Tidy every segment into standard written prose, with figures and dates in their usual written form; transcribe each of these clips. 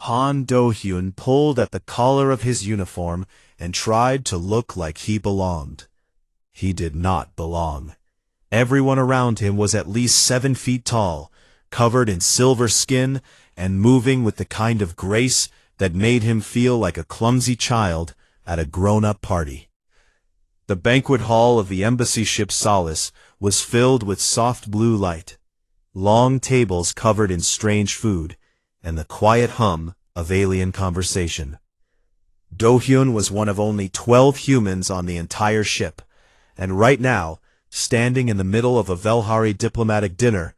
Han Do-hyun pulled at the collar of his uniform and tried to look like he belonged. He did not belong. Everyone around him was at least 7 feet tall, covered in silver skin, and moving with the kind of grace that made him feel like a clumsy child at a grown-up party. The banquet hall of the embassy ship Solace was filled with soft blue light, long tables covered in strange food, and the quiet hum of alien conversation. Do-hyun was one of only 12 humans on the entire ship, and right now, standing in the middle of a Velhari diplomatic dinner,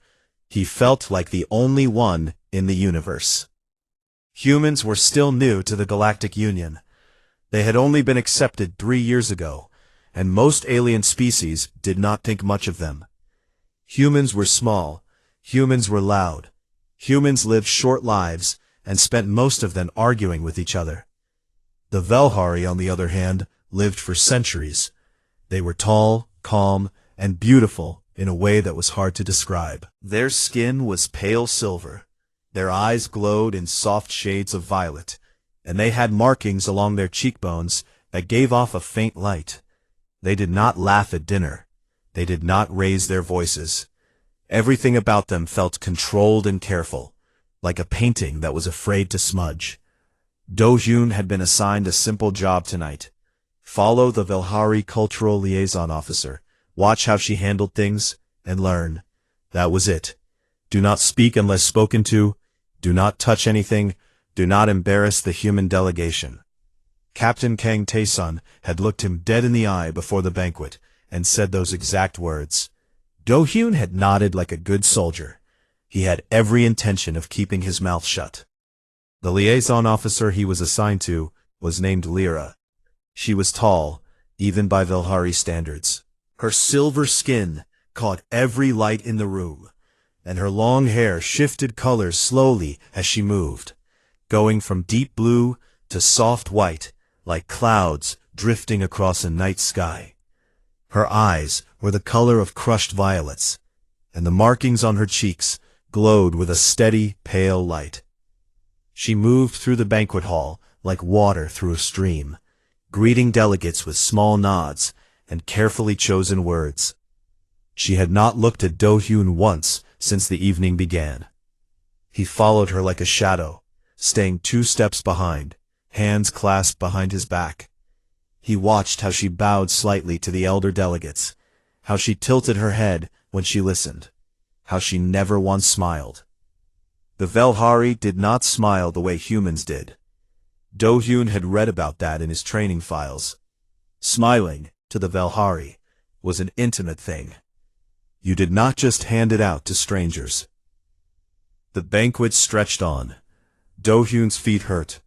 he felt like the only one in the universe. Humans were still new to the Galactic Union. They had only been accepted 3 years ago, and most alien species did not think much of them. Humans were small, humans were loud, humans lived short lives and spent most of them arguing with each other. The Velhari, on the other hand, lived for centuries. They were tall, calm, and beautiful in a way that was hard to describe. Their skin was pale silver, their eyes glowed in soft shades of violet, and they had markings along their cheekbones that gave off a faint light. They did not laugh at dinner. They did not raise their voices. Everything about them felt controlled and careful, like a painting that was afraid to smudge. Do-hyun had been assigned a simple job tonight. Follow the Velhari Cultural Liaison Officer, watch how she handled things, and learn. That was it. Do not speak unless spoken to. Do not touch anything. Do not embarrass the human delegation. Captain Kang Tae-sun had looked him dead in the eye before the banquet and said those exact words. Do-hyun had nodded like a good soldier. He had every intention of keeping his mouth shut. The liaison officer he was assigned to was named Lyra. She was tall, even by Velhari standards. Her silver skin caught every light in the room, and her long hair shifted colors slowly as she moved, going from deep blue to soft white, like clouds drifting across a night sky. Her eyes were the color of crushed violets, and the markings on her cheeks glowed with a steady, pale light. She moved through the banquet hall like water through a stream, greeting delegates with small nods and carefully chosen words. She had not looked at Do-hyun once since the evening began. He followed her like a shadow, staying 2 steps behind, hands clasped behind his back. He watched how she bowed slightly to the elder delegates, how she tilted her head when she listened, how she never once smiled. The Velhari did not smile the way humans did. Do-hyun had read about that in his training files. Smiling, to the Velhari, was an intimate thing. You did not just hand it out to strangers. The banquet stretched on. Do-hyun's feet hurt.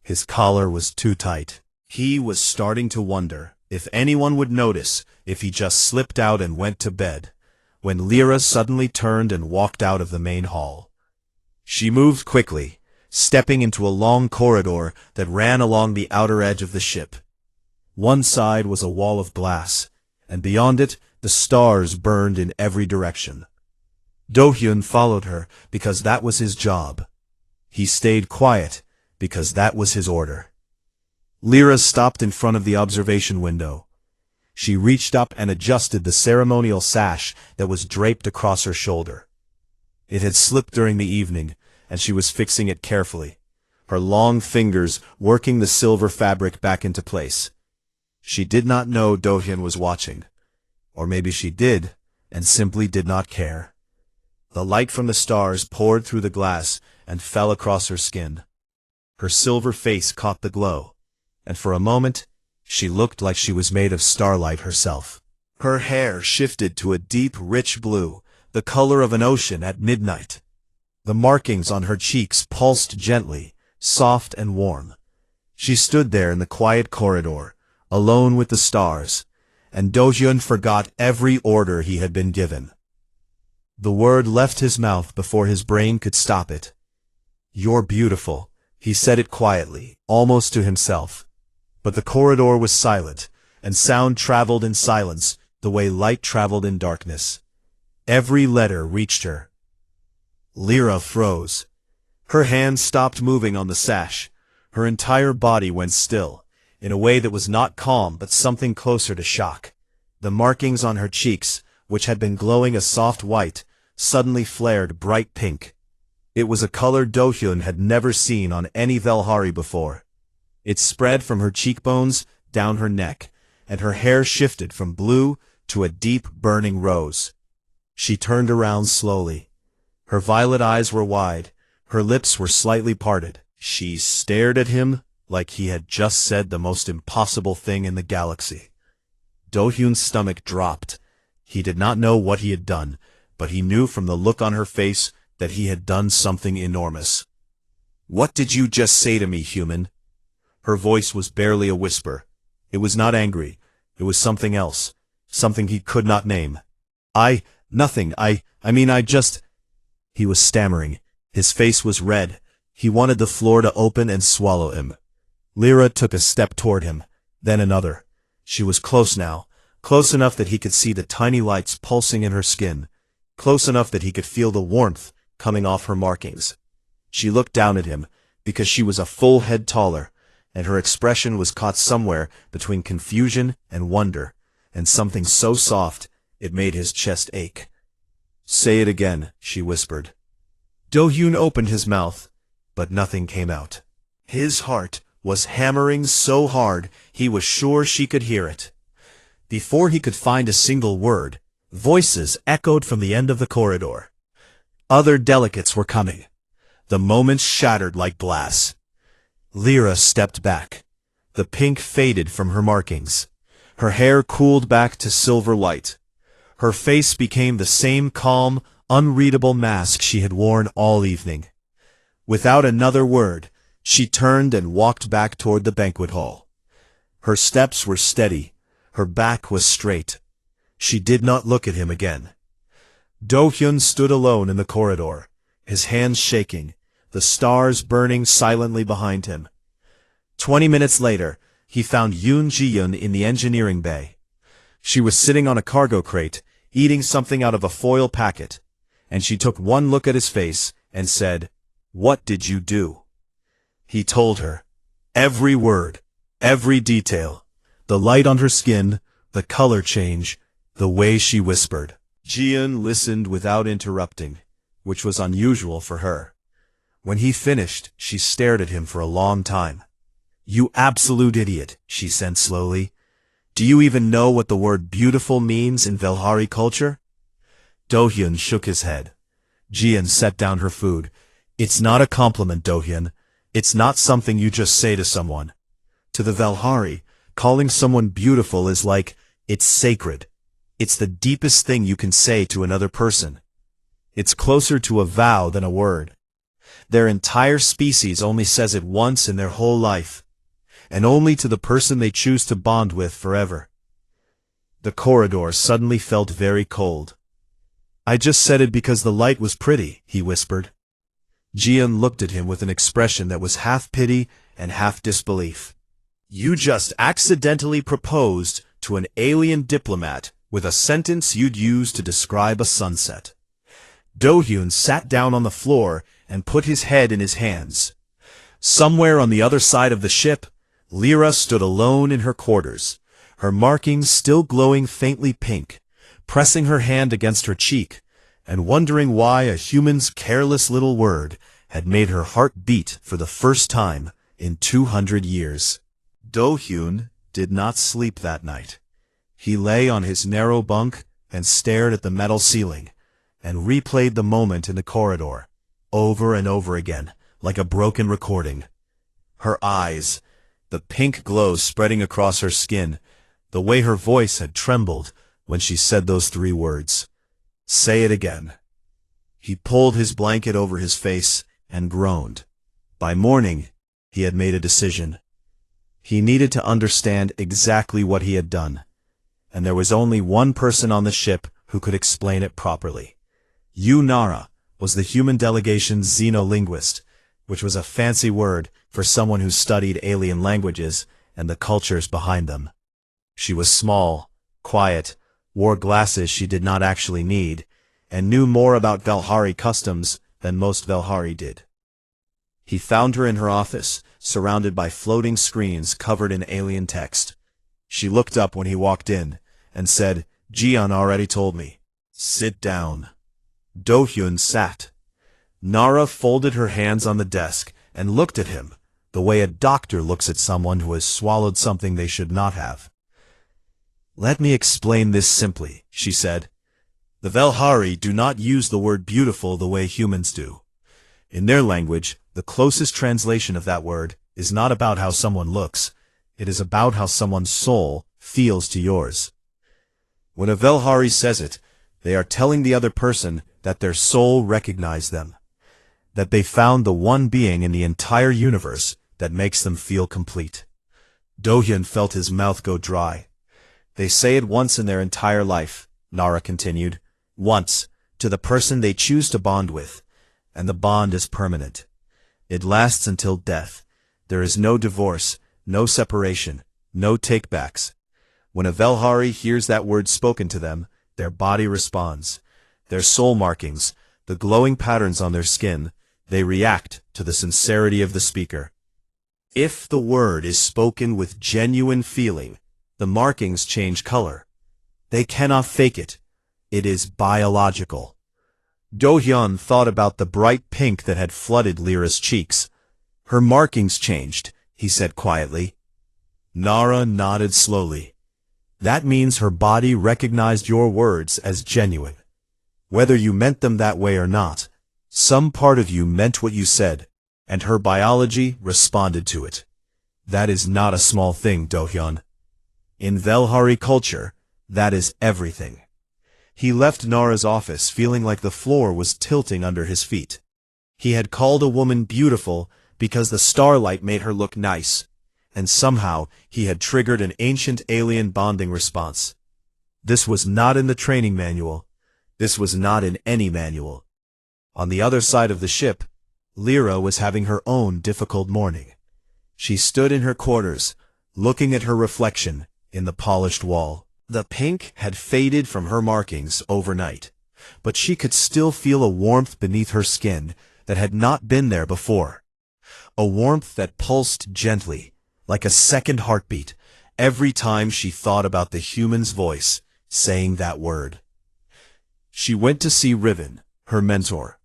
His collar was too tight. He was starting to wonder if anyone would notice if he just slipped out and went to bed, when Lyra suddenly turned and walked out of the main hall. She moved quickly, stepping into a long corridor that ran along the outer edge of the ship. One side was a wall of glass, and beyond it the stars burned in every direction. Do-hyun followed her because that was his job. He stayed quiet because that was his order. Lyra stopped in front of the observation window. She reached up and adjusted the ceremonial sash that was draped across her shoulder. It had slipped during the evening, and she was fixing it carefully, her long fingers working the silver fabric back into place. She did not know Do-hyun was watching. Or maybe she did, and simply did not care. The light from the stars poured through the glass and fell across her skin. Her silver face caught the glow, and for a moment, she looked like she was made of starlight herself. Her hair shifted to a deep, rich blue, the color of an ocean at midnight. The markings on her cheeks pulsed gently, soft and warm. She stood there in the quiet corridor, alone with the stars, and Do-hyun forgot every order he had been given. The word left his mouth before his brain could stop it. "You're beautiful," he said it quietly, almost to himself. But the corridor was silent, and sound traveled in silence the way light traveled in darkness. Every letter reached her. Lyra froze. Her hand stopped moving on the sash. Her entire body went still, in a way that was not calm but something closer to shock. The markings on her cheeks, which had been glowing a soft white, suddenly flared bright pink. It was a color Do-hyun had never seen on any Velhari before. It spread from her cheekbones down her neck, and her hair shifted from blue to a deep burning rose. She turned around slowly. Her violet eyes were wide, her lips were slightly parted. She stared at him like he had just said the most impossible thing in the galaxy. Do-hyun's stomach dropped. He did not know what he had done, but he knew from the look on her face that he had done something enormous. "What did you just say to me, human?" Her voice was barely a whisper. It was not angry. It was something else. Something he could not name. Nothing. I mean I just—" He was stammering. His face was red. He wanted the floor to open and swallow him. Lyra took a step toward him, then another. She was close now, close enough that he could see the tiny lights pulsing in her skin, close enough that he could feel the warmth coming off her markings. She looked down at him, because she was a full head taller, and her expression was caught somewhere between confusion and wonder, and something so soft it made his chest ache. "Say it again," she whispered. Do-hyun opened his mouth, but nothing came out. His heart was hammering so hard he was sure she could hear it. Before he could find a single word, voices echoed from the end of the corridor. Other delegates were coming. The moments shattered like glass. Lyra stepped back. The pink faded from her markings. Her hair cooled back to silver light. Her face became the same calm, unreadable mask she had worn all evening. Without another word, she turned and walked back toward the banquet hall. Her steps were steady. Her back was straight. She did not look at him again. Do-hyun stood alone in the corridor, his hands shaking, the stars burning silently behind him. 20 minutes later, he found Yoon Ji-yeon in the engineering bay. She was sitting on a cargo crate, eating something out of a foil packet, and she took one look at his face and said, "What did you do?" He told her. Every word, every detail, the light on her skin, the color change, the way she whispered. Ji-yeon listened without interrupting, which was unusual for her. When he finished, she stared at him for a long time. "You absolute idiot," she said slowly. "Do you even know what the word beautiful means in Velhari culture?" Do-hyun shook his head. Ji-yeon set down her food. "It's not a compliment, Do-hyun. It's not something you just say to someone. To the Velhari, calling someone beautiful is like, it's sacred. It's the deepest thing you can say to another person. It's closer to a vow than a word. Their entire species only says it once in their whole life, and only to the person they choose to bond with forever." The corridor suddenly felt very cold. "I just said it because the light was pretty," he whispered. Ji-yeon looked at him with an expression that was half pity and half disbelief. "You just accidentally proposed to an alien diplomat with a sentence you'd use to describe a sunset." Do-hyun sat down on the floor and put his head in his hands. Somewhere on the other side of the ship, Lyra stood alone in her quarters, her markings still glowing faintly pink, pressing her hand against her cheek, and wondering why a human's careless little word had made her heart beat for the first time in 200 years. Do-hyun did not sleep that night. He lay on his narrow bunk and stared at the metal ceiling, and replayed the moment in the corridor, over and over again, like a broken recording. Her eyes, the pink glow spreading across her skin, the way her voice had trembled when she said those 3 words. "Say it again." He pulled his blanket over his face and groaned. By morning, he had made a decision. He needed to understand exactly what he had done, and there was only one person on the ship who could explain it properly. Yu Nara was the human delegation's xenolinguist, which was a fancy word for someone who studied alien languages and the cultures behind them. She was small, quiet, wore glasses she did not actually need, and knew more about Velhari customs than most Velhari did. He found her in her office, surrounded by floating screens covered in alien text. She looked up when he walked in, and said, "Jian already told me. Sit down." Do-hyun sat. Nara folded her hands on the desk and looked at him, the way a doctor looks at someone who has swallowed something they should not have. "Let me explain this simply," she said. "The Velhari do not use the word beautiful the way humans do. In their language, the closest translation of that word is not about how someone looks. It is about how someone's soul feels to yours. When a Velhari says it, they are telling the other person that their soul recognized them, that they found the one being in the entire universe that makes them feel complete." Do-hyun felt his mouth go dry. "They say it once in their entire life," Nara continued. "Once, to the person they choose to bond with, and the bond is permanent. It lasts until death. There is no divorce, no separation, no takebacks. When a Velhari hears that word spoken to them, their body responds. Their soul markings, the glowing patterns on their skin, they react to the sincerity of the speaker. If the word is spoken with genuine feeling, the markings change color. They cannot fake it. It is biological." Do-hyun thought about the bright pink that had flooded Lyra's cheeks. "Her markings changed," he said quietly. Nara nodded slowly. "That means her body recognized your words as genuine. Whether you meant them that way or not, some part of you meant what you said, and her biology responded to it. That is not a small thing, Do-hyun. In Velhari culture, that is everything." He left Nara's office feeling like the floor was tilting under his feet. He had called a woman beautiful because the starlight made her look nice, and somehow he had triggered an ancient alien bonding response. This was not in the training manual. This was not in any manual. On the other side of the ship, Lyra was having her own difficult morning. She stood in her quarters, looking at her reflection in the polished wall. The pink had faded from her markings overnight, but she could still feel a warmth beneath her skin that had not been there before. A warmth that pulsed gently, like a second heartbeat, every time she thought about the human's voice saying that word. She went to see Riven, her mentor.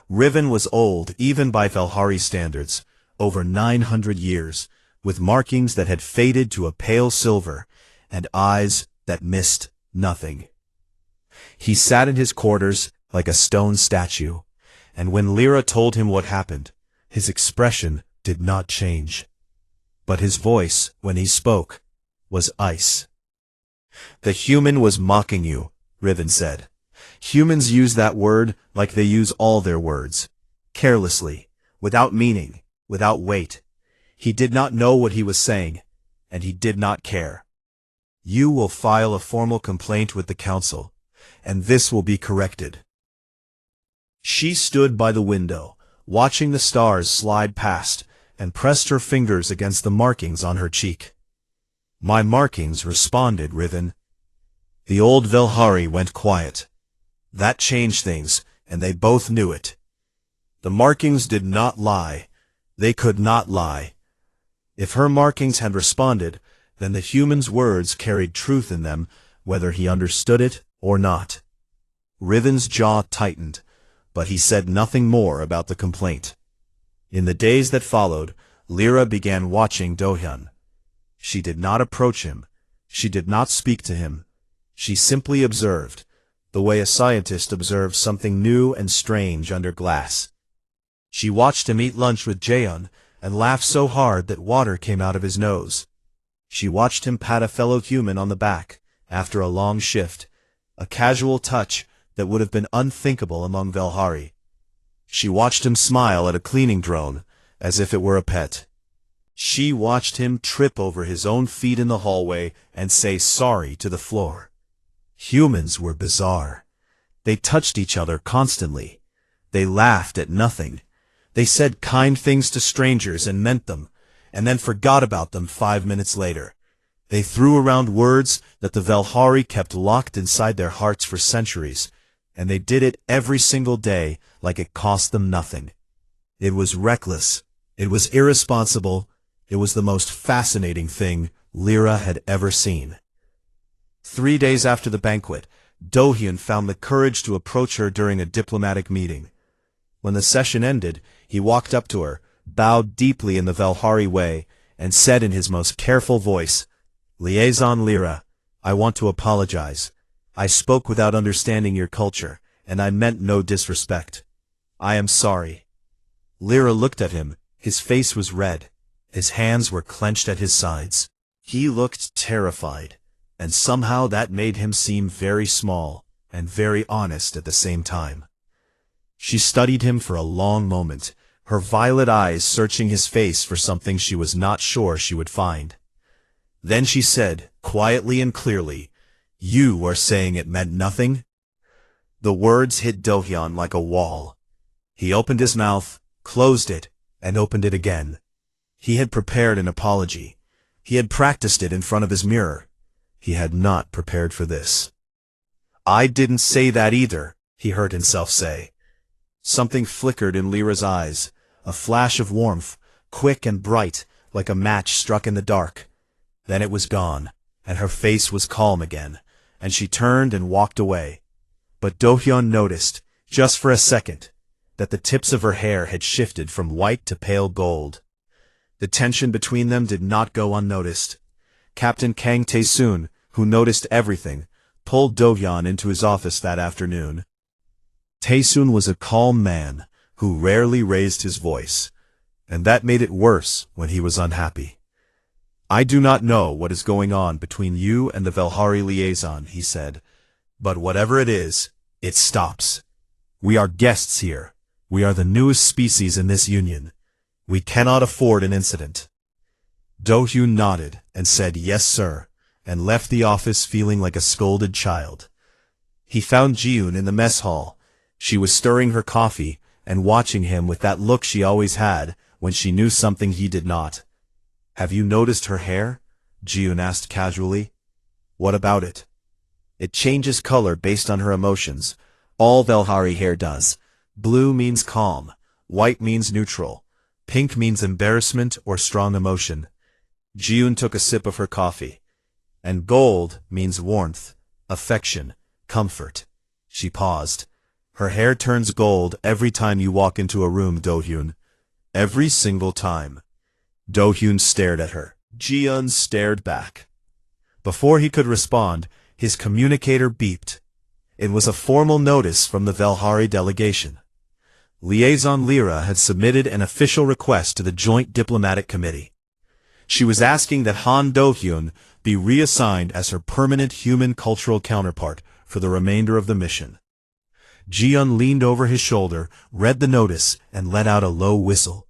Riven was old even by Velhari standards, over 900 years, with markings that had faded to a pale silver, and eyes that missed nothing. He sat in his quarters like a stone statue, and when Lyra told him what happened, his expression did not change. But his voice, when he spoke, was ice. "The human was mocking you," Riven said. "Humans use that word like they use all their words, carelessly, without meaning, without weight. He did not know what he was saying, and he did not care. You will file a formal complaint with the council, and this will be corrected." She stood by the window, watching the stars slide past, and pressed her fingers against the markings on her cheek. "My markings responded, Riven." The old Velhari went quiet. That changed things, and they both knew it. The markings did not lie. They could not lie. If her markings had responded, then the human's words carried truth in them, whether he understood it or not. Riven's jaw tightened, but he said nothing more about the complaint. In the days that followed, Lyra began watching Do-hyun. She did not approach him. She did not speak to him. She simply observed, the way a scientist observes something new and strange under glass. She watched him eat lunch with Jaehyun and laugh so hard that water came out of his nose. She watched him pat a fellow human on the back after a long shift, a casual touch that would have been unthinkable among Velhari. She watched him smile at a cleaning drone as if it were a pet. She watched him trip over his own feet in the hallway and say sorry to the floor. Humans were bizarre. They touched each other constantly. They laughed at nothing. They said kind things to strangers and meant them, and then forgot about them 5 minutes later. They threw around words that the Velhari kept locked inside their hearts for centuries, and they did it every single day like it cost them nothing. It was reckless. It was irresponsible. It was the most fascinating thing Lyra had ever seen. 3 days after the banquet, Do-hyun found the courage to approach her during a diplomatic meeting. When the session ended, he walked up to her, bowed deeply in the Valhari way, and said in his most careful voice, "Liaison Lyra, I want to apologize. I spoke without understanding your culture, and I meant no disrespect. I am sorry." Lyra looked at him. His face was red. His hands were clenched at his sides. He looked terrified, and somehow that made him seem very small and very honest at the same time. She studied him for a long moment, her violet eyes searching his face for something she was not sure she would find. Then she said, quietly and clearly, "You are saying it meant nothing?" The words hit Do-hyun like a wall. He opened his mouth, closed it, and opened it again. He had prepared an apology. He had practiced it in front of his mirror. He had not prepared for this. "I didn't say that either," he heard himself say. Something flickered in Lyra's eyes, a flash of warmth, quick and bright, like a match struck in the dark. Then it was gone, and her face was calm again, and she turned and walked away. But Do-hyun noticed, just for a second, that the tips of her hair had shifted from white to pale gold. The tension between them did not go unnoticed. Captain Kang Tae-soon, who noticed everything, pulled Do-hyun into his office that afternoon. Tae-soon was a calm man who rarely raised his voice, and that made it worse when he was unhappy. "I do not know what is going on between you and the Valhari liaison," he said, "but whatever it is, it stops. We are guests here. We are the newest species in this union. We cannot afford an incident." Do-hyun nodded and said "Yes, sir," and left the office feeling like a scolded child. He found Ji-yoon in the mess hall. She was stirring her coffee and watching him with that look she always had when she knew something he did not. "Have you noticed her hair?" Ji-yoon asked casually. "What about it?" "It changes color based on her emotions. All Valhari hair does. Blue means calm, white means neutral, pink means embarrassment or strong emotion." Ji-yoon took a sip of her coffee. "And gold means warmth, affection, comfort." She paused. "Her hair turns gold every time you walk into a room, Do-hyun. Every single time." Do-hyun stared at her. Ji-yoon stared back. Before he could respond, his communicator beeped. It was a formal notice from the Valhari delegation. Liaison Lyra had submitted an official request to the Joint Diplomatic Committee. She was asking that Han Do-hyun be reassigned as her permanent human cultural counterpart for the remainder of the mission. Ji-yoon leaned over his shoulder, read the notice, and let out a low whistle.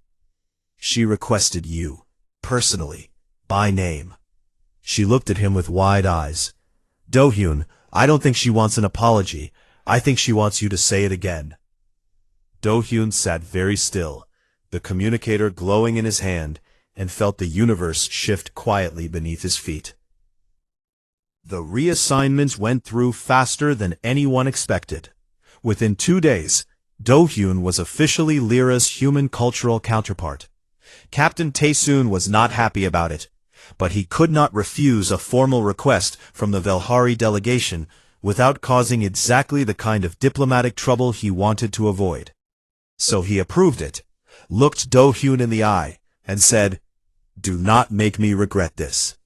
"She requested you, personally, by name." She looked at him with wide eyes. "Do-hyun, I don't think she wants an apology. I think she wants you to say it again." Do-hyun sat very still, the communicator glowing in his hand, and felt the universe shift quietly beneath his feet. The reassignment went through faster than anyone expected. Within 2 days, Do-hyun was officially Lyra's human cultural counterpart. Captain Tae-soon was not happy about it, but he could not refuse a formal request from the Valhari delegation without causing exactly the kind of diplomatic trouble he wanted to avoid. So he approved it, looked Do-hyun in the eye, and said, "Do not make me regret this."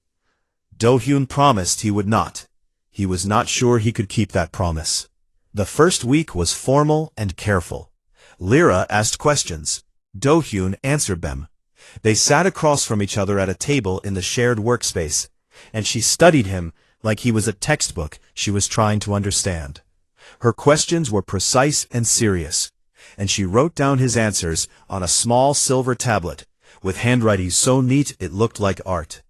Do-hyun promised he would not. He was not sure he could keep that promise. The first week was formal and careful. Lyra asked questions. Do-hyun answered them. They sat across from each other at a table in the shared workspace, and she studied him like he was a textbook she was trying to understand. Her questions were precise and serious, and she wrote down his answers on a small silver tablet, with handwriting so neat it looked like art.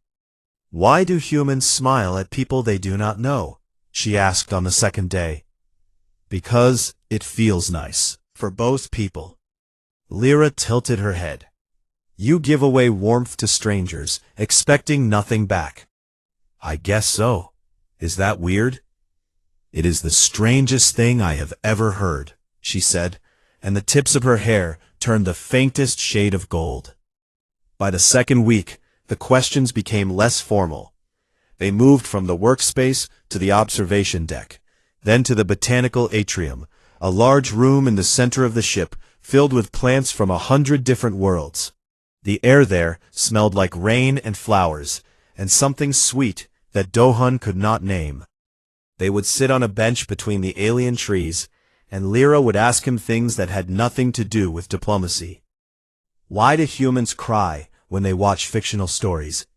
"Why do humans smile at people they do not know?" she asked on the second day. "Because it feels nice, for both people." Lyra tilted her head. "You give away warmth to strangers, expecting nothing back." "I guess so. Is that weird?" "It is the strangest thing I have ever heard," she said, and the tips of her hair turned the faintest shade of gold. By the second week, the questions became less formal. They moved from the workspace to the observation deck, then to the botanical atrium, a large room in the center of the ship filled with plants from 100 different worlds. The air there smelled like rain and flowers, and something sweet that Do-hun could not name. They would sit on a bench between the alien trees, and Lyra would ask him things that had nothing to do with diplomacy. Why do humans cry when they watch fictional stories?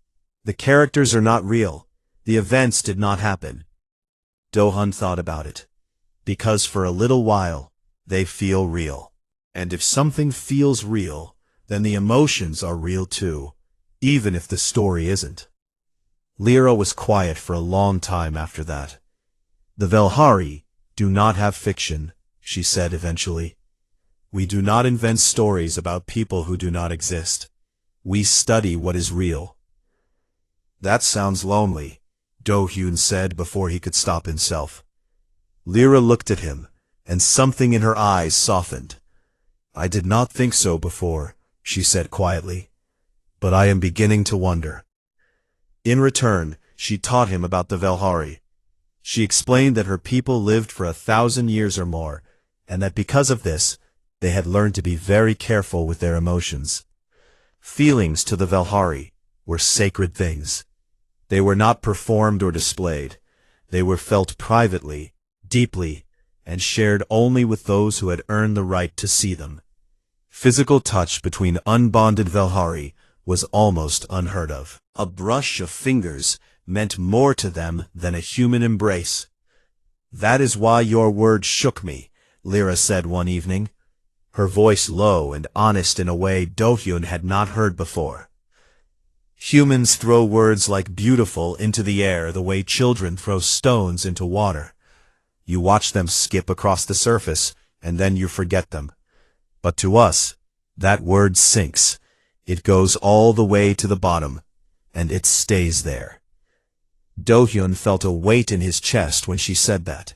The characters are not real. The events did not happen. Do-hun thought about it. Because for a little while, they feel real. And if something feels real, then the emotions are real too, even if the story isn't. Lyra was quiet for a long time after that. The Velhari do not have fiction, she said eventually. We do not invent stories about people who do not exist. We study what is real. That sounds lonely, Do-hun said before he could stop himself. Lyra looked at him, and something in her eyes softened. I did not think so before, she said quietly, but I am beginning to wonder. In return, she taught him about the Velhari. She explained that her people lived for 1,000 years or more, and that because of this, they had learned to be very careful with their emotions. Feelings to the Velhari were sacred things. They were not performed or displayed. They were felt privately, deeply, and shared only with those who had earned the right to see them. Physical touch between unbonded Velhari was almost unheard of. A brush of fingers meant more to them than a human embrace. That is why your words shook me, Lyra said one evening, her voice low and honest in a way Do-hun had not heard before. Humans throw words like beautiful into the air the way children throw stones into water. You watch them skip across the surface, and then you forget them. But to us, that word sinks. It goes all the way to the bottom, and it stays there. Do-hun felt a weight in his chest when she said that.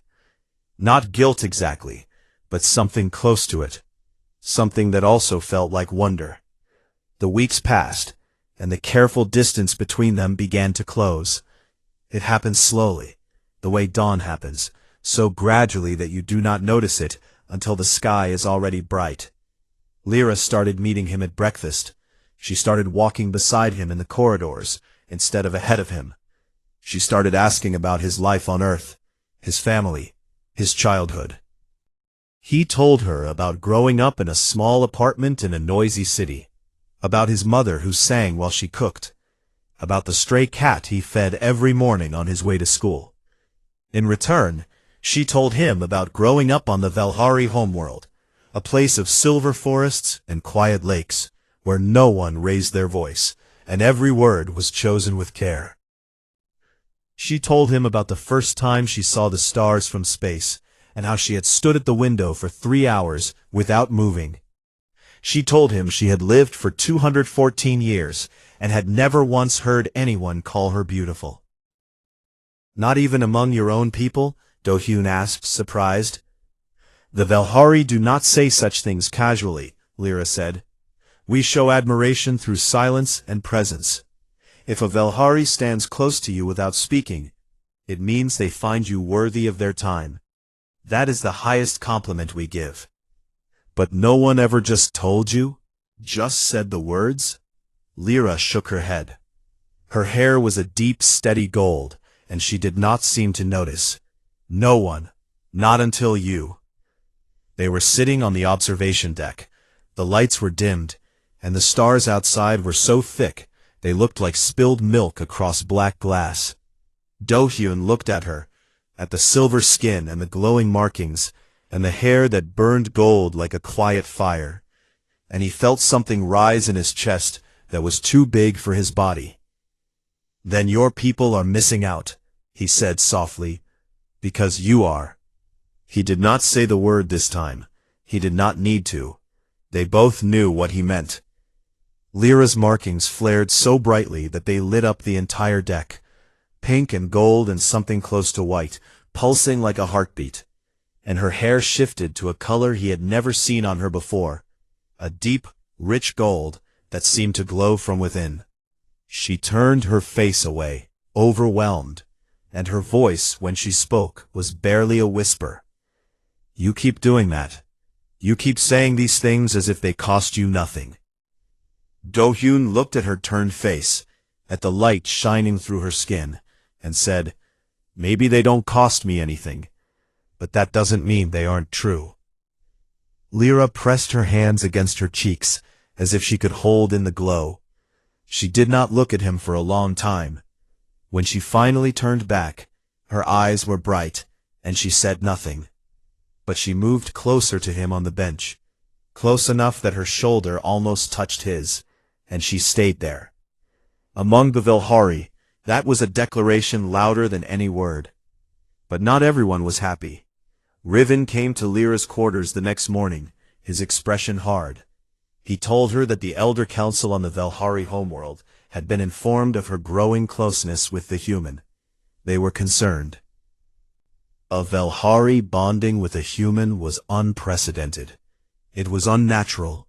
Not guilt exactly, but something close to it. Something that also felt like wonder. The weeks passed, and the careful distance between them began to close. It happened slowly, the way dawn happens, so gradually that you do not notice it until the sky is already bright. Lyra started meeting him at breakfast. She started walking beside him in the corridors instead of ahead of him. She started asking about his life on Earth, his family, his childhood. He told her about growing up in a small apartment in a noisy city, about his mother who sang while she cooked, about the stray cat he fed every morning on his way to school. In return, she told him about growing up on the Velhari homeworld, a place of silver forests and quiet lakes, where no one raised their voice, and every word was chosen with care. She told him about the first time she saw the stars from space, and how she had stood at the window for 3 hours without moving. She told him she had lived for 214 years, and had never once heard anyone call her beautiful. Not even among your own people? Do-hun asked, surprised. The Velhari do not say such things casually, Lyra said. We show admiration through silence and presence. If a Velhari stands close to you without speaking, it means they find you worthy of their time. That is the highest compliment we give. But no one ever just told you? Just said the words? Lyra shook her head. Her hair was a deep, steady gold, and she did not seem to notice. No one. Not until you. They were sitting on the observation deck. The lights were dimmed, and the stars outside were so thick they looked like spilled milk across black glass. Do-hun looked at her, at the silver skin and the glowing markings, and the hair that burned gold like a quiet fire, and he felt something rise in his chest that was too big for his body. Then your people are missing out, he said softly, because you are. He did not say the word this time. He did not need to. They both knew what he meant. Lyra's markings flared so brightly that they lit up the entire deck, pink and gold and something close to white, pulsing like a heartbeat. and her hair shifted to a color he had never seen on her before, a deep, rich gold that seemed to glow from within. She turned her face away, overwhelmed, and her voice, when she spoke, was barely a whisper. "You keep doing that. You keep saying these things as if they cost you nothing." Do-hyun looked at her turned face, at the light shining through her skin, and said, "Maybe they don't cost me anything, but that doesn't mean they aren't true." Lyra pressed her hands against her cheeks, as if she could hold in the glow. She did not look at him for a long time. When she finally turned back, her eyes were bright, and she said nothing. But she moved closer to him on the bench, close enough that her shoulder almost touched his, and she stayed there. Among the Velhari, that was a declaration louder than any word. But not everyone was happy. Riven came to Lyra's quarters the next morning, his expression hard. He told her that the Elder Council on the Velhari homeworld had been informed of her growing closeness with the human. They were concerned. A Velhari bonding with a human was unprecedented. It was unnatural.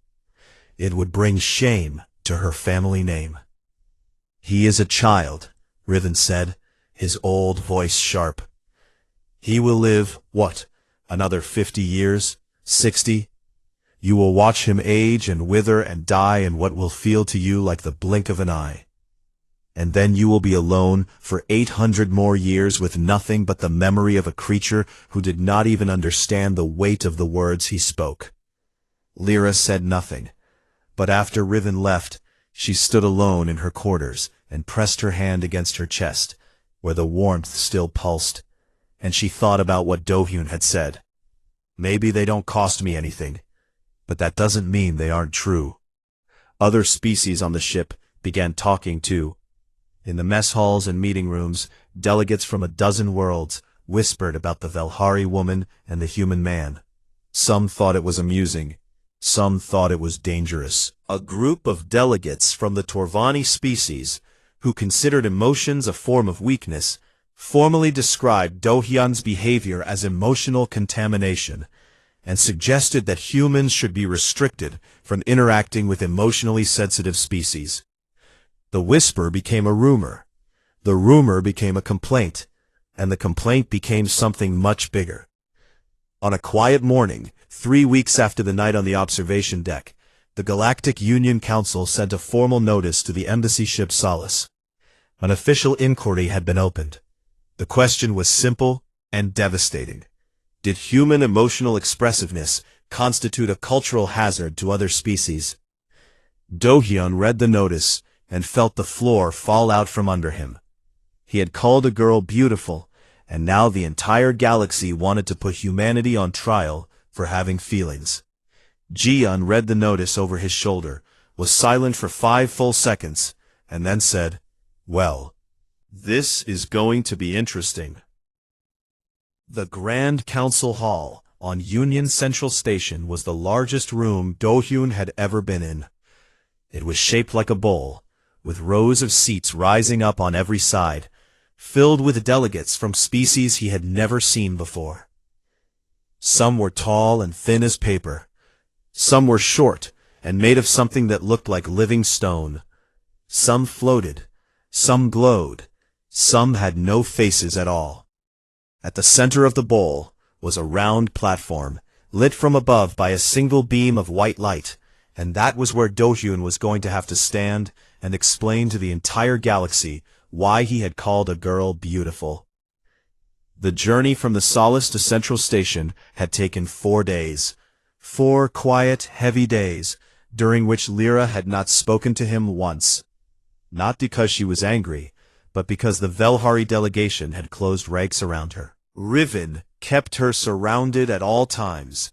It would bring shame to her family name. "He is a child," Riven said, his old voice sharp. "He will live, what, another 50 years? 60? You will watch him age and wither and die in what will feel to you like the blink of an eye. And then you will be alone for 800 more years with nothing but the memory of a creature who did not even understand the weight of the words he spoke." Lyra said nothing, but after Riven left, she stood alone in her quarters and pressed her hand against her chest, where the warmth still pulsed, and she thought about what Do-hyun had said. "Maybe they don't cost me anything, but that doesn't mean they aren't true." Other species on the ship began talking too. In the mess halls and meeting rooms, delegates from a dozen worlds whispered about the Velhari woman and the human man. Some thought it was amusing. Some thought it was dangerous. A group of delegates from the Torvani species, who considered emotions a form of weakness, formally described Do-hyun's behavior as emotional contamination, and suggested that humans should be restricted from interacting with emotionally sensitive species. The whisper became a rumor. The rumor became a complaint, and the complaint became something much bigger. On a quiet morning, 3 weeks after the night on the observation deck, the Galactic Union Council sent a formal notice to the embassy ship Solace. An official inquiry had been opened. The question was simple and devastating. Did human emotional expressiveness constitute a cultural hazard to other species? Do-hyun read the notice and felt the floor fall out from under him. He had called a girl beautiful, and now the entire galaxy wanted to put humanity on trial for having feelings. Ji-yeon read the notice over his shoulder, was silent for 5 full seconds, and then said, "Well, this is going to be interesting." The Grand Council Hall on Union Central Station was the largest room Do-hyun had ever been in. It was shaped like a bowl, with rows of seats rising up on every side, filled with delegates from species he had never seen before. Some were tall and thin as paper. Some were short and made of something that looked like living stone. Some floated. Some glowed. Some had no faces at all. At the center of the bowl was a round platform, lit from above by a single beam of white light, and that was where Do-hyun was going to have to stand and explain to the entire galaxy why he had called a girl beautiful. The journey from the Solace to Central Station had taken 4 days. 4 quiet, heavy days, during which Lyra had not spoken to him once. Not because she was angry, but because the Velhari delegation had closed ranks around her. Riven kept her surrounded at all times,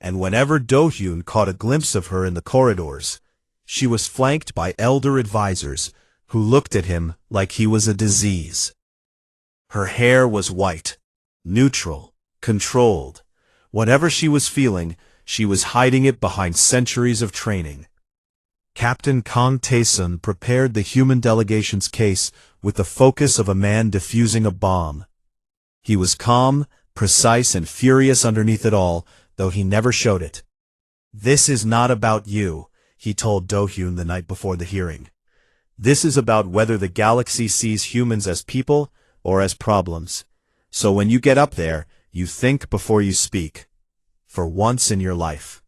and whenever Do-hyun caught a glimpse of her in the corridors, she was flanked by elder advisors who looked at him like he was a disease. Her hair was white, neutral, controlled. Whatever she was feeling, she was hiding it behind centuries of training. Captain Kang Tae-sun prepared the human delegation's case with the focus of a man defusing a bomb. He was calm, precise and furious underneath it all, though he never showed it. "This is not about you," he told Do-hyun the night before the hearing. "This is about whether the galaxy sees humans as people or as problems. So when you get up there, you think before you speak. For once in your life."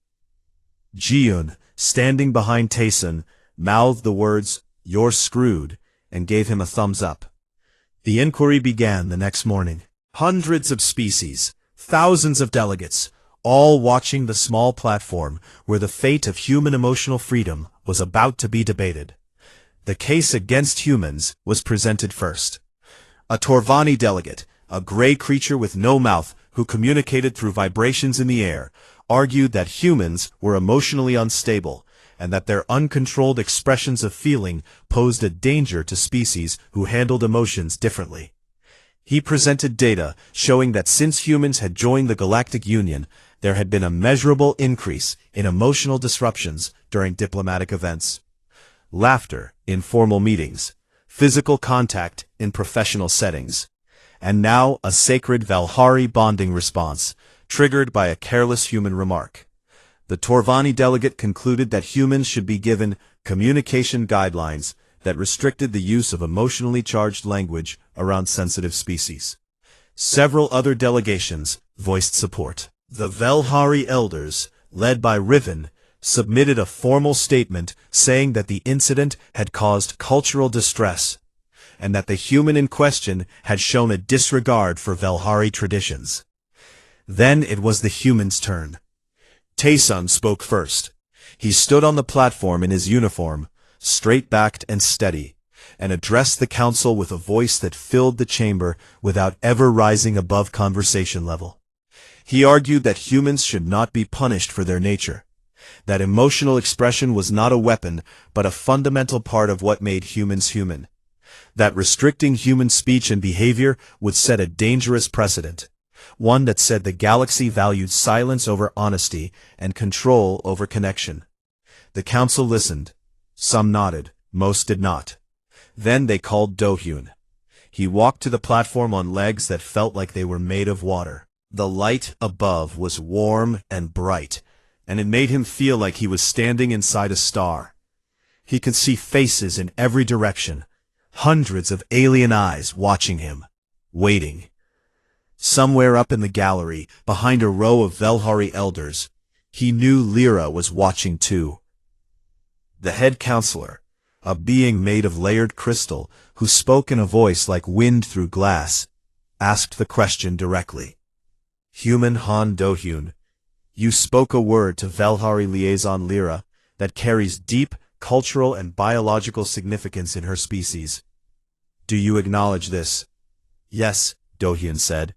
Ji-hyun, standing behind Taesun, mouthed the words, "You're screwed," and gave him a thumbs up. The inquiry began the next morning. Hundreds of species, thousands of delegates, all watching the small platform where the fate of human emotional freedom was about to be debated. The case against humans was presented first. A Torvani delegate, a gray creature with no mouth who communicated through vibrations in the air, argued that humans were emotionally unstable and that their uncontrolled expressions of feeling posed a danger to species who handled emotions differently. He presented data showing that since humans had joined the Galactic Union, there had been a measurable increase in emotional disruptions during diplomatic events. Laughter in formal meetings, physical contact in professional settings, and now a sacred Valhari bonding response, triggered by a careless human remark. The Torvani delegate concluded that humans should be given communication guidelines that restricted the use of emotionally charged language around sensitive species. Several other delegations voiced support. The Velhari elders, led by Riven, submitted a formal statement saying that the incident had caused cultural distress, and that the human in question had shown a disregard for Velhari traditions. Then it was the human's turn. Taesun spoke first. He stood on the platform in his uniform, straight-backed and steady, and addressed the council with a voice that filled the chamber without ever rising above conversation level. He argued that humans should not be punished for their nature, that emotional expression was not a weapon but a fundamental part of what made humans human, that restricting human speech and behavior would set a dangerous precedent, one that said the galaxy valued silence over honesty and control over connection. The council listened. Some nodded, most did not. Then they called Do-hyun. He walked to the platform on legs that felt like they were made of water. The light above was warm and bright, and it made him feel like he was standing inside a star. He could see faces in every direction, hundreds of alien eyes watching him, waiting. Somewhere up in the gallery, behind a row of Velhari elders, he knew Lyra was watching too. The head counselor, a being made of layered crystal who spoke in a voice like wind through glass, asked the question directly. "Human Han Do-hyun, you spoke a word to Velhari liaison Lyra that carries deep cultural and biological significance in her species. Do you acknowledge this?" "Yes," Do-hyun said.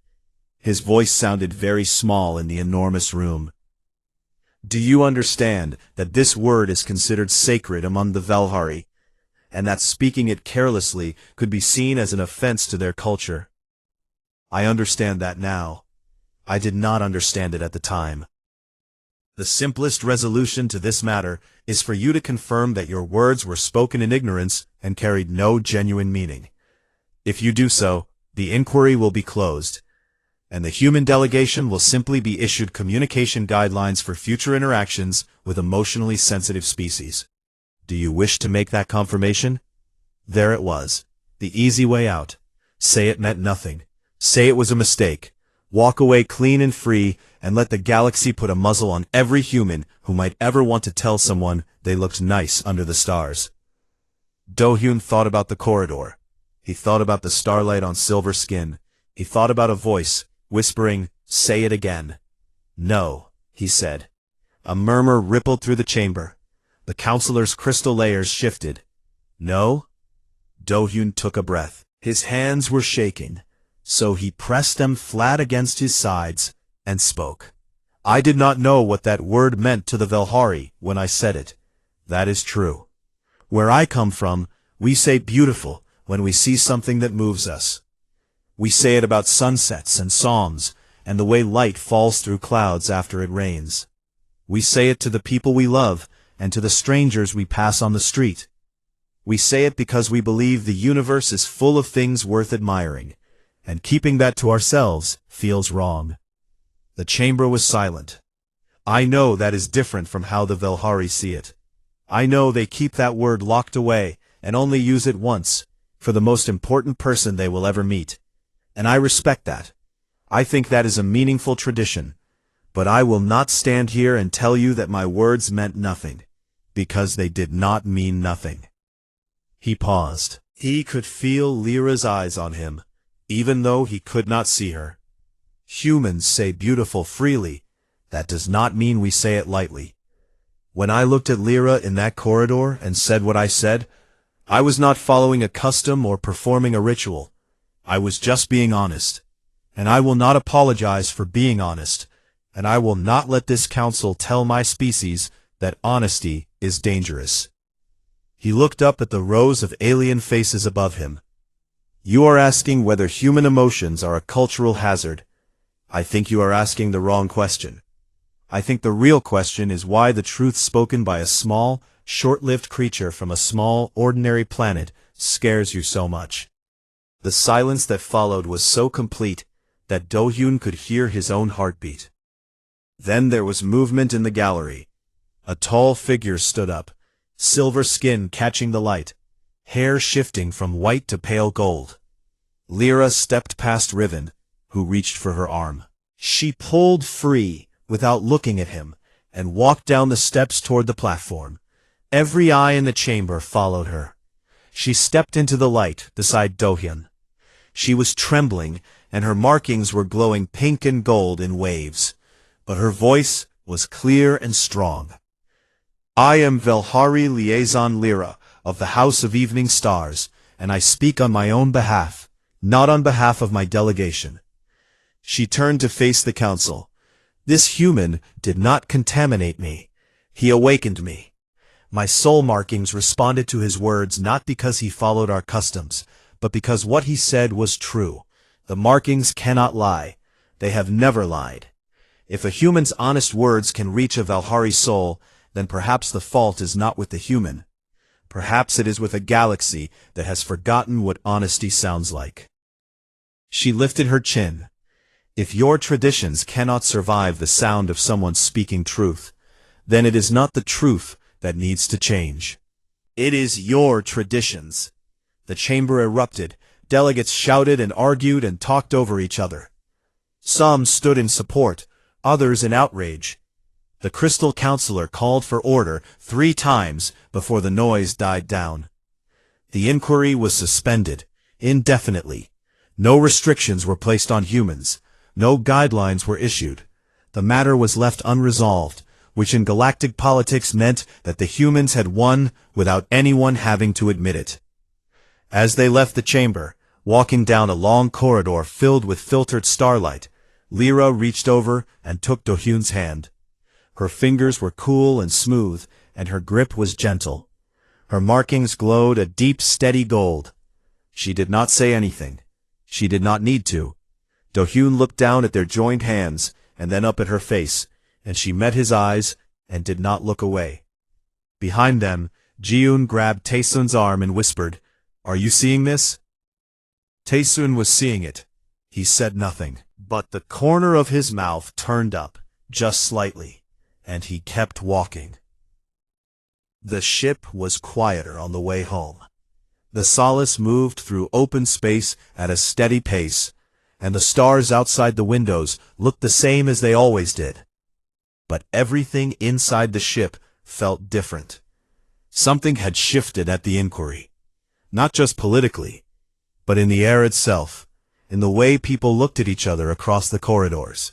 His voice sounded very small in the enormous room. "Do you understand that this word is considered sacred among the Velhari, and that speaking it carelessly could be seen as an offense to their culture?" "I understand that now. I did not understand it at the time. The simplest resolution to this matter is for you to confirm that your words were spoken in ignorance and carried no genuine meaning. If you do so, the inquiry will be closed, and the human delegation will simply be issued communication guidelines for future interactions with emotionally sensitive species. Do you wish to make that confirmation?" There it was, the easy way out. Say it meant nothing. Say it was a mistake. Walk away clean and free, and let the galaxy put a muzzle on every human who might ever want to tell someone they looked nice under the stars. Do-hyun thought about the corridor. He thought about the starlight on silver skin. He thought about a voice, whispering, "Say it again." "No," he said. A murmur rippled through the chamber. The counselor's crystal layers shifted. "No?" Do-hyun took a breath. His hands were shaking, so he pressed them flat against his sides and spoke. "I did not know what that word meant to the Velhari when I said it. That is true. Where I come from, we say beautiful when we see something that moves us. We say it about sunsets and psalms and the way light falls through clouds after it rains. We say it to the people we love and to the strangers we pass on the street. We say it because we believe the universe is full of things worth admiring, and keeping that to ourselves feels wrong." The chamber was silent. "I know that is different from how the Velhari see it. I know they keep that word locked away and only use it once, for the most important person they will ever meet. And I respect that. I think that is a meaningful tradition. But I will not stand here and tell you that my words meant nothing, because they did not mean nothing." He paused. He could feel Lyra's eyes on him, even though he could not see her. Humans say beautiful freely. That does not mean we say it lightly. When I looked at Lyra in that corridor and said what I said, I was not following a custom or performing a ritual. I was just being honest. And I will not apologize for being honest, and I will not let this council tell my species that honesty is dangerous. He looked up at the rows of alien faces above him. "You are asking whether human emotions are a cultural hazard. I think you are asking the wrong question. I think the real question is why the truth spoken by a small, short-lived creature from a small, ordinary planet scares you so much." The silence that followed was so complete that Do-hyun could hear his own heartbeat. Then there was movement in the gallery. A tall figure stood up, silver skin catching the light, hair shifting from white to pale gold. Lyra stepped past Riven, who reached for her arm. She pulled free, without looking at him, and walked down the steps toward the platform. Every eye in the chamber followed her. She stepped into the light beside Do-hyun. She was trembling, and her markings were glowing pink and gold in waves. But her voice was clear and strong. "I am Velhari Liaison Lyra, of the House of Evening Stars, and I speak on my own behalf, not on behalf of my delegation." She turned to face the council. "This human did not contaminate me. He awakened me. My soul markings responded to his words not because he followed our customs, but because what he said was true. The markings cannot lie. They have never lied. If a human's honest words can reach a Velhari soul, then perhaps the fault is not with the human. Perhaps it is with a galaxy that has forgotten what honesty sounds like." She lifted her chin. "If your traditions cannot survive the sound of someone speaking truth, then it is not the truth that needs to change. It is your traditions." The chamber erupted. Delegates shouted and argued and talked over each other. Some stood in support, others in outrage. The Crystal Counselor called for order 3 times before the noise died down. The inquiry was suspended, indefinitely. No restrictions were placed on humans. No guidelines were issued. The matter was left unresolved, which in galactic politics meant that the humans had won without anyone having to admit it. As they left the chamber, walking down a long corridor filled with filtered starlight, Lyra reached over and took Do-hyun's hand. Her fingers were cool and smooth, and her grip was gentle. Her markings glowed a deep, steady gold. She did not say anything. She did not need to. Do-hyun looked down at their joined hands, and then up at her face, and she met his eyes and did not look away. Behind them, Ji-yoon grabbed Taesun's arm and whispered, "Are you seeing this?" Taesun was seeing it. He said nothing, but the corner of his mouth turned up, just slightly, and he kept walking. The ship was quieter on the way home. The Solace moved through open space at a steady pace, and the stars outside the windows looked the same as they always did. But everything inside the ship felt different. Something had shifted at the inquiry. Not just politically, but in the air itself, in the way people looked at each other across the corridors.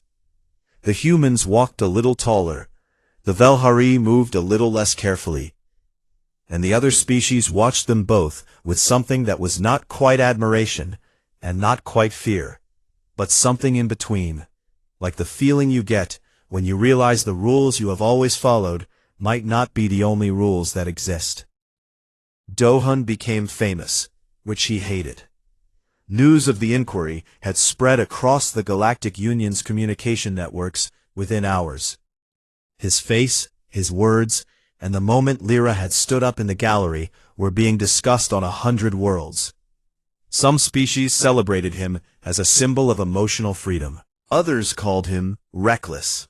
The humans walked a little taller, the Velhari moved a little less carefully, and the other species watched them both with something that was not quite admiration and not quite fear, but something in between, like the feeling you get when you realize the rules you have always followed might not be the only rules that exist. Do-hyun became famous, which he hated. News of the inquiry had spread across the Galactic Union's communication networks within hours. His face, his words, and the moment Lyra had stood up in the gallery were being discussed on 100 worlds. Some species celebrated him as a symbol of emotional freedom. Others called him reckless.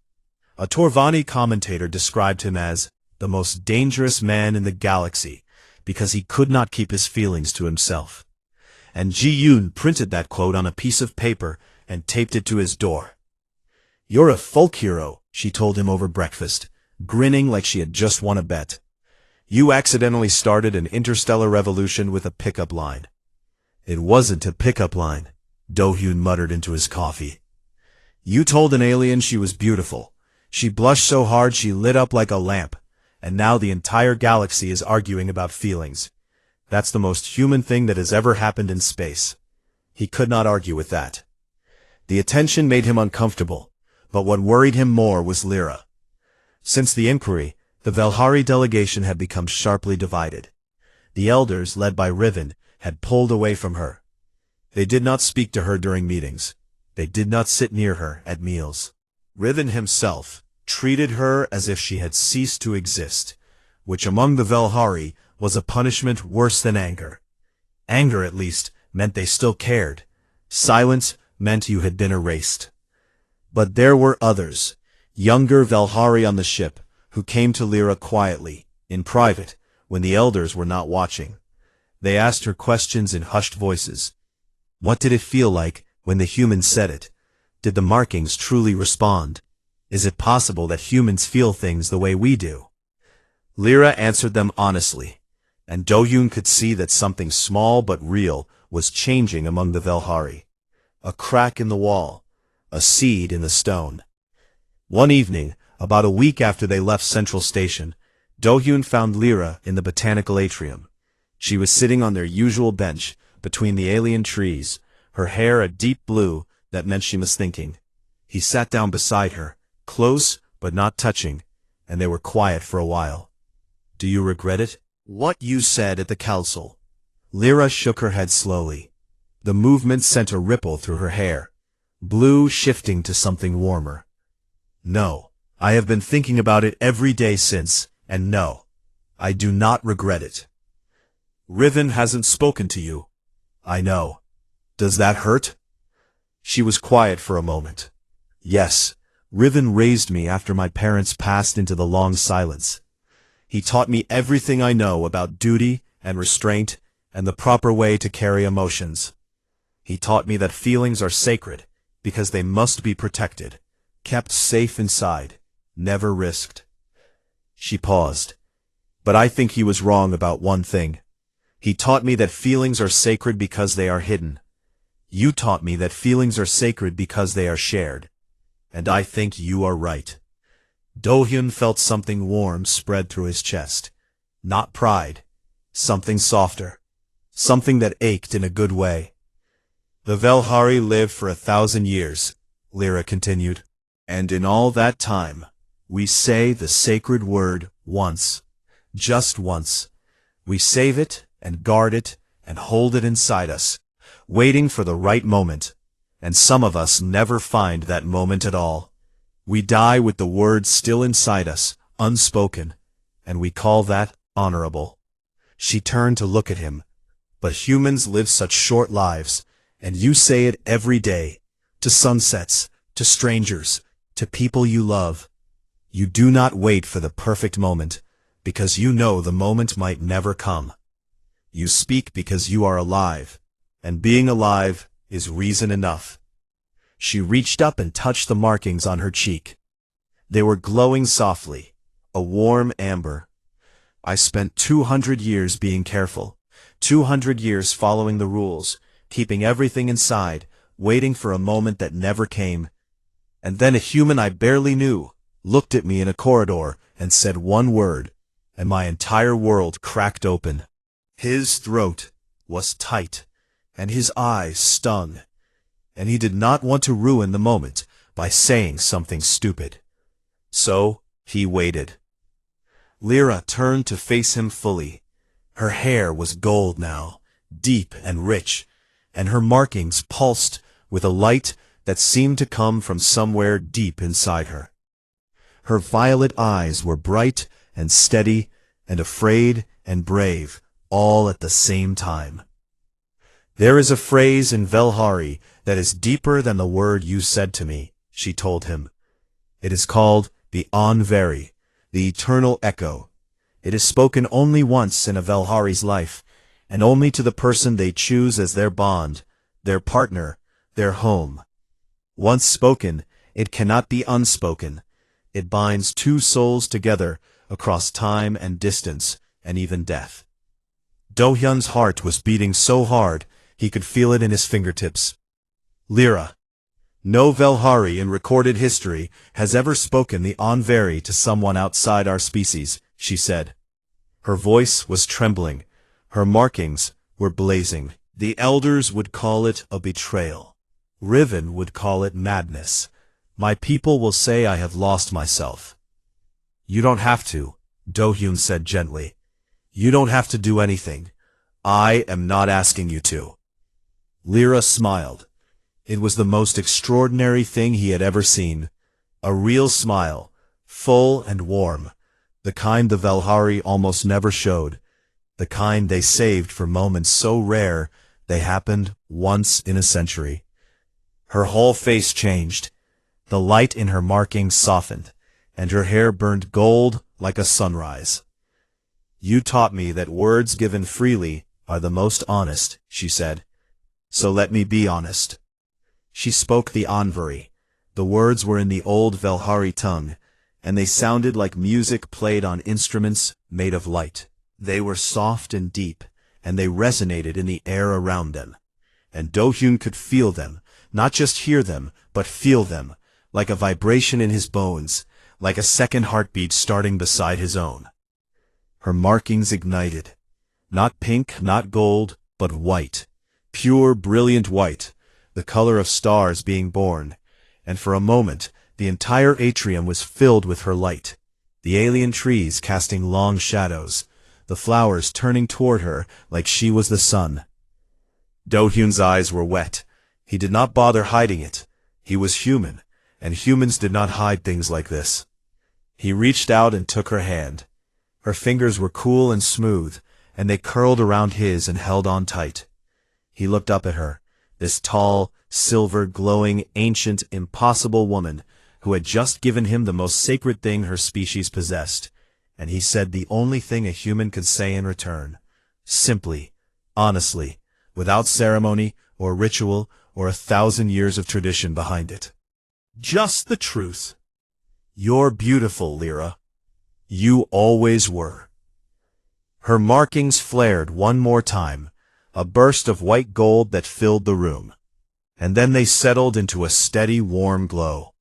A Torvani commentator described him as the most dangerous man in the galaxy because he could not keep his feelings to himself. And Ji-Yoon printed that quote on a piece of paper and taped it to his door. "You're a folk hero," she told him over breakfast, grinning like she had just won a bet. "You accidentally started an interstellar revolution with a pickup line." "It wasn't a pickup line," Do-hyun muttered into his coffee. "You told an alien she was beautiful. She blushed so hard she lit up like a lamp, and now the entire galaxy is arguing about feelings. That's the most human thing that has ever happened in space." He could not argue with that. The attention made him uncomfortable, but what worried him more was Lyra. Since the inquiry, the Velhari delegation had become sharply divided. The elders, led by Riven, had pulled away from her. They did not speak to her during meetings. They did not sit near her at meals. Riven himself treated her as if she had ceased to exist, which among the Velhari was a punishment worse than anger. Anger, at least, meant they still cared. Silence meant you had been erased. But there were others, younger Velhari on the ship, who came to Lyra quietly, in private, when the elders were not watching. They asked her questions in hushed voices. What did it feel like when the humans said it? Did the markings truly respond? Is it possible that humans feel things the way we do? Lyra answered them honestly, and Do-hyun could see that something small but real was changing among the Velhari. A crack in the wall, a seed in the stone. One evening, about a week after they left Central Station, Do-hyun found Lyra in the botanical atrium. She was sitting on their usual bench, between the alien trees, her hair a deep blue that meant she was thinking. He sat down beside her, close but not touching, and they were quiet for a while. "Do you regret it? What you said at the council?" Lyra shook her head slowly. The movement sent a ripple through her hair, blue shifting to something warmer. "No, I have been thinking about it every day since, and no, I do not regret it." "Riven hasn't spoken to you." "I know. Does that hurt?" She was quiet for a moment. "Yes, Riven raised me after my parents passed into the long silence. He taught me everything I know about duty and restraint and the proper way to carry emotions. He taught me that feelings are sacred because they must be protected, kept safe inside, never risked." She paused. "But I think he was wrong about one thing. He taught me that feelings are sacred because they are hidden. You taught me that feelings are sacred because they are shared. And I think you are right." Do-hyun felt something warm spread through his chest. Not pride. Something softer. Something that ached in a good way. "The Velhari lived for 1,000 years, Lyra continued. And in all that time, we say the sacred word once. Just once. We save it and guard it and hold it inside us, waiting for the right moment. And some of us never find that moment at all. We die with the word still inside us, unspoken, and we call that honorable." She turned to look at him. "But humans live such short lives, and you say it every day, to sunsets, to strangers, to people you love. You do not wait for the perfect moment, because you know the moment might never come. You speak because you are alive, and being alive is reason enough." She reached up and touched the markings on her cheek. They were glowing softly, a warm amber. "I spent 200 years being careful, 200 years following the rules, keeping everything inside, waiting for a moment that never came. And then a human I barely knew looked at me in a corridor and said one word, and my entire world cracked open." His throat was tight, and his eyes stung, and he did not want to ruin the moment by saying something stupid. So he waited. Lyra turned to face him fully. Her hair was gold now, deep and rich, and her markings pulsed with a light that seemed to come from somewhere deep inside her. Her violet eyes were bright and steady and afraid and brave, all at the same time. There is a phrase in Velhari that is deeper than the word you said to me, she told him. It is called the Anveri, the eternal echo. It is spoken only once in a Velhari's life, and only to the person they choose as their bond, their partner, their home. Once spoken, it cannot be unspoken. It binds two souls together across time and distance, and even death. Do-hyun's heart was beating so hard, he could feel it in his fingertips. Lyra. No Velhari in recorded history has ever spoken the Anveri to someone outside our species, she said. Her voice was trembling. Her markings were blazing. The elders would call it a betrayal. Riven would call it madness. My people will say I have lost myself. You don't have to, Do-hyun said gently. You don't have to do anything. I am not asking you to. Lyra smiled. It was the most extraordinary thing he had ever seen. A real smile, full and warm, the kind the Velhari almost never showed, the kind they saved for moments so rare they happened once in a century. Her whole face changed. The light in her markings softened, and her hair burned gold like a sunrise. You taught me that words given freely are the most honest, she said. So let me be honest. She spoke the Anveri. The words were in the old Velhari tongue, and they sounded like music played on instruments made of light. They were soft and deep, and they resonated in the air around them. And Do-hyun could feel them, not just hear them, but feel them, like a vibration in his bones, like a second heartbeat starting beside his own. Her markings ignited. Not pink, not gold, but white. Pure, brilliant white, the color of stars being born, and for a moment the entire atrium was filled with her light, the alien trees casting long shadows, the flowers turning toward her like she was the sun. Do-hyun's eyes were wet. He did not bother hiding it. He was human, and humans did not hide things like this. He reached out and took her hand. Her fingers were cool and smooth, and they curled around his and held on tight. He looked up at her, this tall, silver, glowing, ancient, impossible woman who had just given him the most sacred thing her species possessed, and he said the only thing a human could say in return, simply, honestly, without ceremony or ritual or 1,000 years of tradition behind it. Just the truth. You're beautiful, Lyra. You always were. Her markings flared one more time, a burst of white gold that filled the room. And then they settled into a steady, warm glow.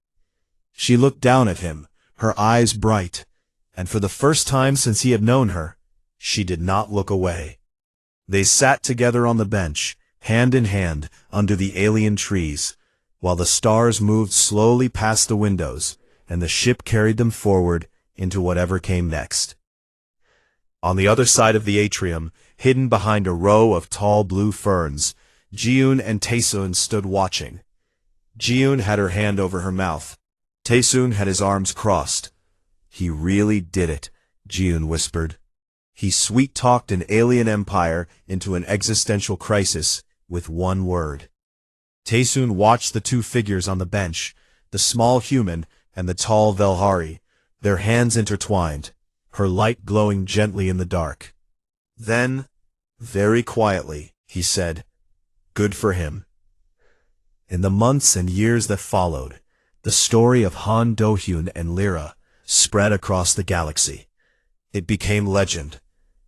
She looked down at him, her eyes bright, and for the first time since he had known her, she did not look away. They sat together on the bench, hand in hand, under the alien trees, while the stars moved slowly past the windows, and the ship carried them forward into whatever came next. On the other side of the atrium, hidden behind a row of tall blue ferns, Ji-yoon and Tae-soon stood watching. Ji-yoon had her hand over her mouth. Tae-soon had his arms crossed. He really did it, Ji-yoon whispered. He sweet-talked an alien empire into an existential crisis with one word. Tae-soon watched the two figures on the bench, the small human and the tall Velhari, their hands intertwined, her light glowing gently in the dark. Then, very quietly, he said, "Good for him." In the months and years that followed, the story of Han Do-hyun and Lyra spread across the galaxy. It became legend.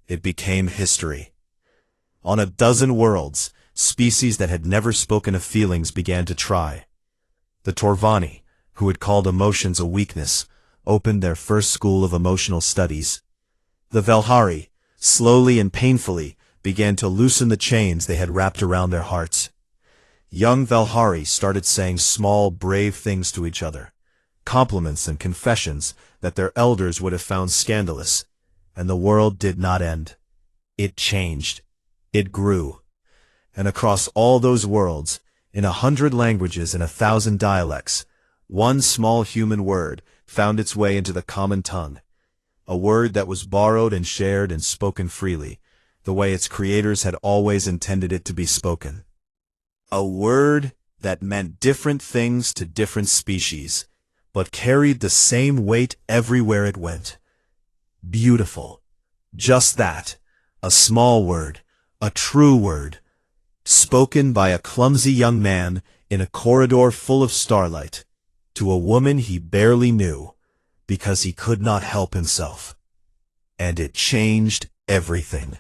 It became history. On a dozen worlds, species that had never spoken of feelings began to try. The Torvani, who had called emotions a weakness, opened their first school of emotional studies. The Velhari, slowly and painfully, began to loosen the chains they had wrapped around their hearts. Young Velhari started saying small, brave things to each other, compliments and confessions that their elders would have found scandalous, and the world did not end. It changed. It grew. And across all those worlds, in 100 languages and 1,000 dialects, one small human word found its way into the common tongue, a word that was borrowed and shared and spoken freely, the way its creators had always intended it to be spoken. A word that meant different things to different species, but carried the same weight everywhere it went. Beautiful. Just that. A small word. A true word. Spoken by a clumsy young man in a corridor full of starlight, to a woman he barely knew, because he could not help himself. And it changed everything.